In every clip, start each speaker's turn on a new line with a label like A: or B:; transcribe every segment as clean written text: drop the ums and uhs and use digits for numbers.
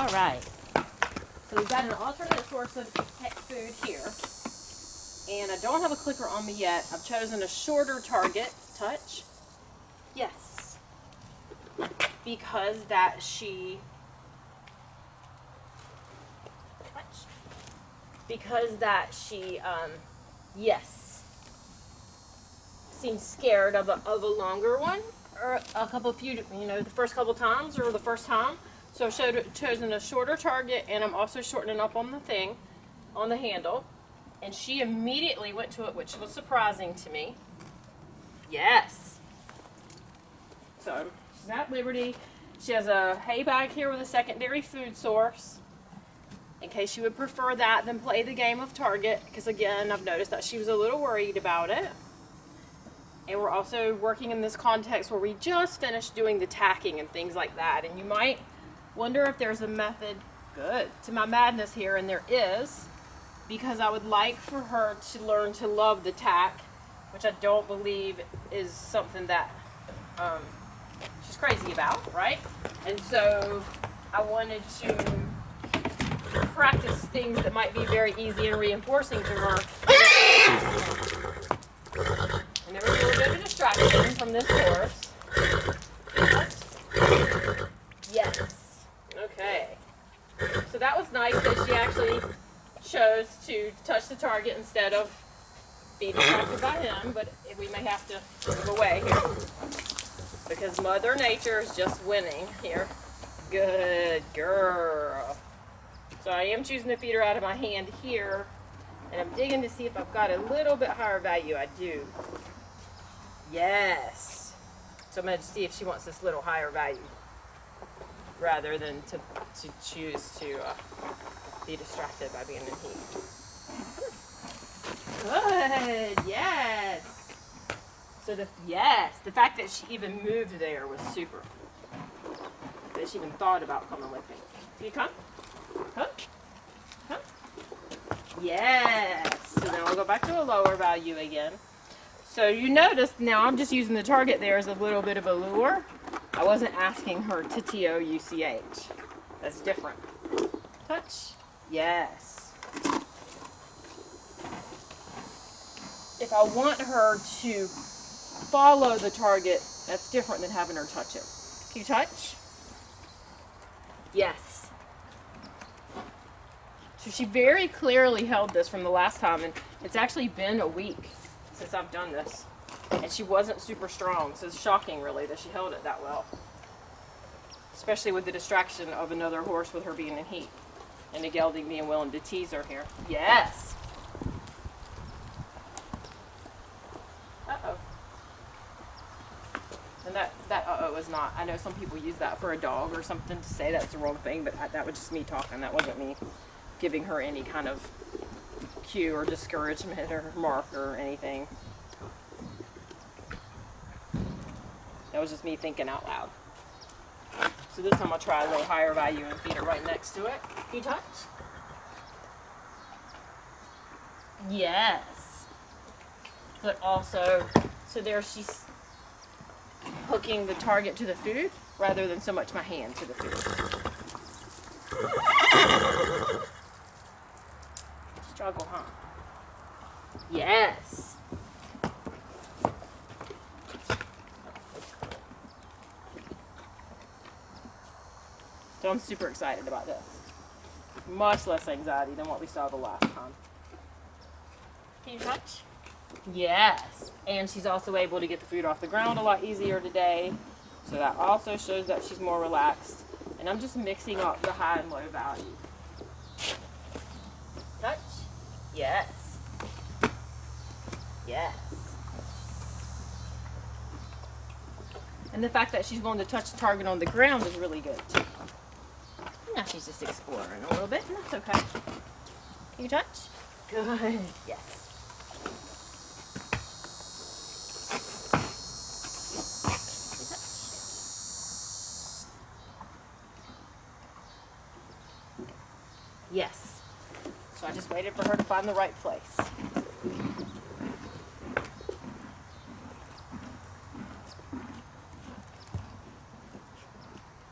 A: All right. So we've got an alternate source of pet food here. And I don't have a clicker on me yet. I've chosen a shorter target. Touch. Yes. Because that she... Touch. Because that she, yes, seems scared of a longer one. Or the first couple times or the first time. So I've chosen a shorter target, and I'm also shortening up on the handle. And she immediately went to it, which was surprising to me. Yes. So she's at liberty. She has a hay bag here with a secondary food source, in case she would prefer that than play the game of target. Because again, I've noticed that she was a little worried about it. And we're also working in this context where we just finished doing the tacking and things like that. And you might wonder if there's a method, to my madness here, and there is, because I would like for her to learn to love the tack, which I don't believe is something that she's crazy about, right? And so I wanted to practice things that might be very easy and reinforcing to her. And there was a little bit of a distraction from this horse. Yes. Okay. So that was nice that she actually chose to touch the target instead of being distracted by him, but we may have to move away here because Mother Nature is just winning here. Good girl. So I am choosing to feed her out of my hand here, and I'm digging to see if I've got a little bit higher value. I do. Yes. So I'm going to see if she wants this little higher value rather than to choose to be distracted by being in heat. Good. Yes. So the fact that she even moved there was super. That she even thought about coming with me. Can you come? Come. Come. Yes. So now we'll go back to a lower value again. So you notice now I'm just using the target there as a little bit of a lure. I wasn't asking her to TOUCH. That's different. Touch. Yes. If I want her to follow the target, that's different than having her touch it. Can you touch? Yes. So she very clearly held this from the last time, and it's actually been a week since I've done this. And she wasn't super strong, so it's shocking really that she held it that well. Especially with the distraction of another horse with her being in heat. And the gelding being willing to tease her here. Yes! Uh-oh. And that uh-oh is not, I know some people use that for a dog or something to say that's the wrong thing, but that was just me talking. That wasn't me giving her any kind of cue or discouragement or mark or anything. That was just me thinking out loud. So this time I'll try a little higher value and feed her right next to it. Can you touch? Yes. But also, so there she's hooking the target to the food rather than so much my hand to the food. Struggle, huh? Yes. So I'm super excited about this. Much less anxiety than what we saw the last time. Can you touch? Yes. And she's also able to get the food off the ground a lot easier today. So that also shows that she's more relaxed. And I'm just mixing up the high and low value. Touch? Yes. Yes. And the fact that she's willing to touch the target on the ground is really good too. Now she's just exploring a little bit, and that's okay. Can you touch? Good. Yes. Yes. So I just waited for her to find the right place.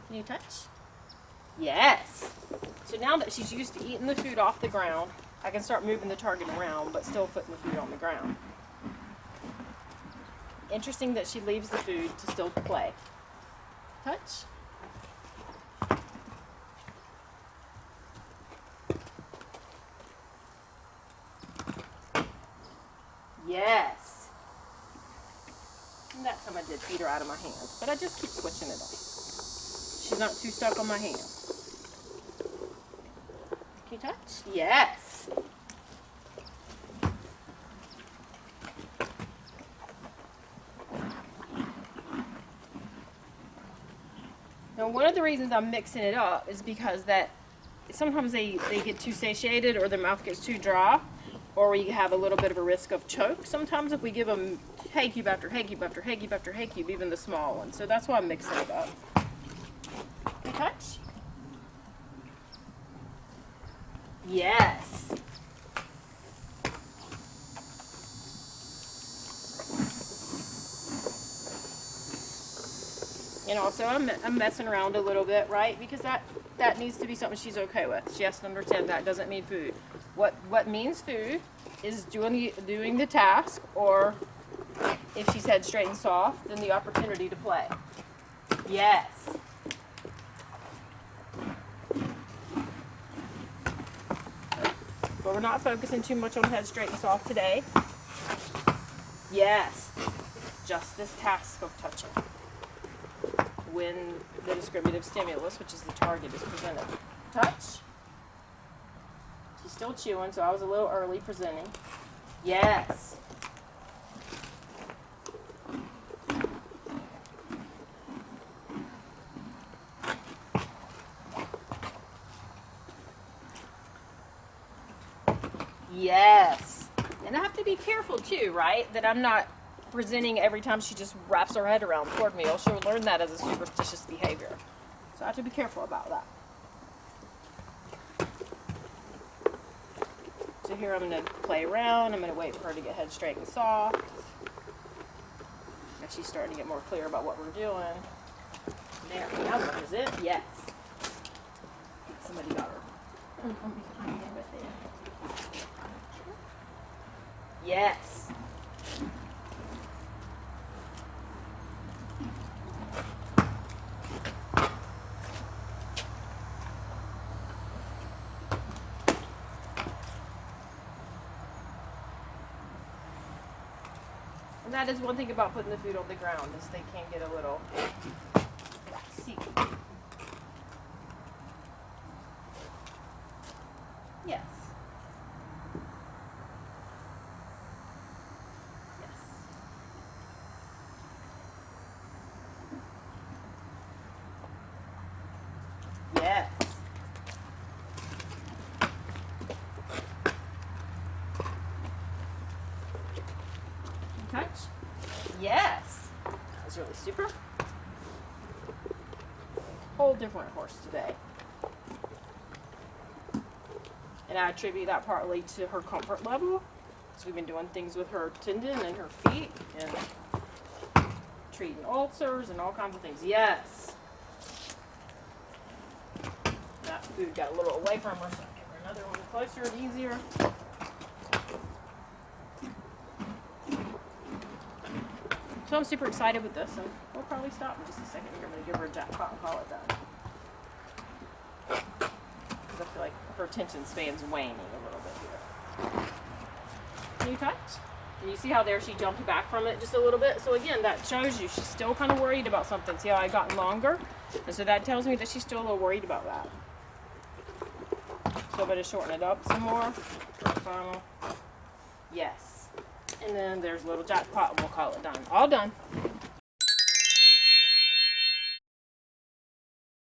A: Can you touch? Yes. So now that she's used to eating the food off the ground, I can start moving the target around, but still putting the food on the ground. Interesting that she leaves the food to still play. Touch. Yes. And that time I did feed her out of my hand, but I just keep switching it up. She's not too stuck on my hand. Can you touch? Yes. Now, one of the reasons I'm mixing it up is because that sometimes they get too satiated or their mouth gets too dry, or we have a little bit of a risk of choke. Sometimes if we give them hay cube after hay cube after hay cube after hay cube, even the small ones. So that's why I'm mixing it up. Can you touch? Yes. And also I'm messing around a little bit, right? Because that needs to be something she's okay with. She has to understand that doesn't mean food. What means food is doing the task, or if she's head straight and soft, then the opportunity to play. Yes. But we're not focusing too much on head straight and soft today. Yes. Just this task of touching when the discriminative stimulus, which is the target, is presented. Touch. She's still chewing, so I was a little early presenting. Yes. Yes. And I have to be careful too, right? That I'm not presenting every time she just wraps her head around toward me, or she'll learn that as a superstitious behavior. So I have to be careful about that. So here I'm going to play around. I'm going to wait for her to get head straight and soft. Now she's starting to get more clear about what we're doing. There, now what is it? Yes. Somebody got her. Yes. And that is one thing about putting the food on the ground, is they can get a little seedy. Yes. Yes. Touch. Yes. That was really super. Whole different horse today. And I attribute that partly to her comfort level. So we've been doing things with her tendon and her feet and treating ulcers and all kinds of things. Yes. That food got a little away from her, so I give her another one closer and easier. So I'm super excited with this, and we'll probably stop in just a second. We're going to give her a jackpot and call it done. Because I feel like her attention span's waning a little bit here. Can you touch? And you see how there she jumped back from it just a little bit? So again, that shows you she's still kind of worried about something. See how I got longer? And so that tells me that she's still a little worried about that. So I'm going to shorten it up some more. Final. Yes. And then there's a little jackpot, and we'll call it done. All done.